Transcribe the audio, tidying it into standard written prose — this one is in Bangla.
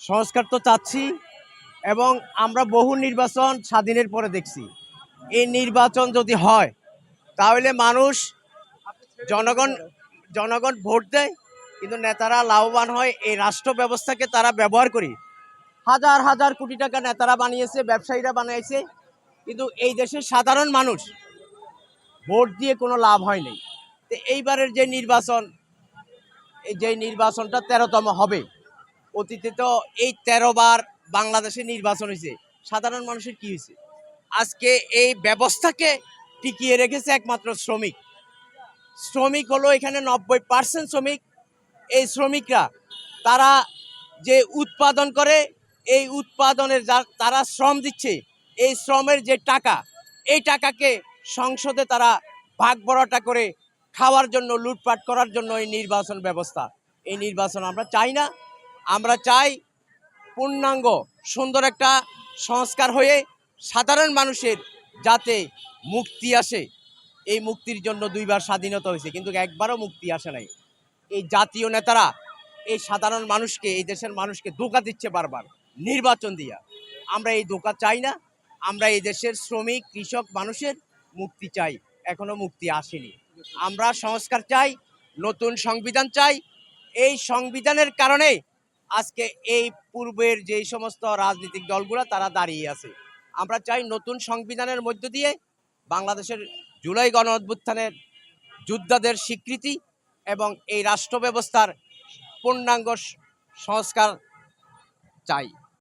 সংস্কার তো চাচ্ছি এবং আমরা বহু নির্বাচন স্বাধীনের পরে দেখছি। এই নির্বাচন যদি হয় তাহলে মানুষ জনগণ জনগণ ভোট দেয়, কিন্তু নেতারা লাভবান হয়। এই রাষ্ট্র ব্যবস্থাকে তারা ব্যবহার করে হাজার হাজার কোটি টাকা নেতারা বানিয়েছে, ব্যবসায়ীরা বানিয়েছে, কিন্তু এই দেশের সাধারণ মানুষ ভোট দিয়ে কোনো লাভ হয়নি। তো এইবারের যে নির্বাচন, যে নির্বাচনটা 13তম হবে। অতীতে তো এই 13 বার বাংলাদেশে নির্বাচন হয়েছে, সাধারণ মানুষের কি হয়েছে? আজকে এই ব্যবস্থাকে টিকিয়ে রেখেছে একমাত্র শ্রমিক। শ্রমিক হলো এখানে 90% শ্রমিক। এই শ্রমিকরা তারা যে উৎপাদন করে, এই উৎপাদনের তারা শ্রম দিচ্ছে, এই শ্রমের যে টাকা, এই টাকাকে সংসদে তারা ভাগ বড়াটা করে খাওয়ার জন্য, লুটপাট করার জন্য এই নির্বাচন ব্যবস্থা। এই নির্বাচন আমরা চাই না। আমরা চাই পূর্ণাঙ্গ সুন্দর একটা সংস্কার হয়ে সাধারণ মানুষের যাতে মুক্তি আসে। এই মুক্তির জন্য 2 বার স্বাধীনতা হয়েছে, কিন্তু একবারও মুক্তি আসে নাই। এই জাতীয় নেতারা এই সাধারণ মানুষকে, এই দেশের মানুষকে ধোঁকা দিচ্ছে বারবার নির্বাচন দিয়া। আমরা এই ধোঁকা চাই না। আমরা এই দেশের শ্রমিক, কৃষক মানুষের মুক্তি চাই। এখনো মুক্তি আসেনি। আমরা সংস্কার চাই, নতুন সংবিধান চাই। এই সংবিধানের কারণে আজকে এই পূর্বের যেই সমস্ত রাজনৈতিক দলগুলো তারা দাঁড়িয়ে আছে। আমরা চাই নতুন সংবিধানের মধ্য দিয়ে বাংলাদেশের জুলাই গণ অভ্যুত্থানের যোদ্ধাদের স্বীকৃতি এবং এই রাষ্ট্র ব্যবস্থার পূর্ণাঙ্গ সংস্কার চাই।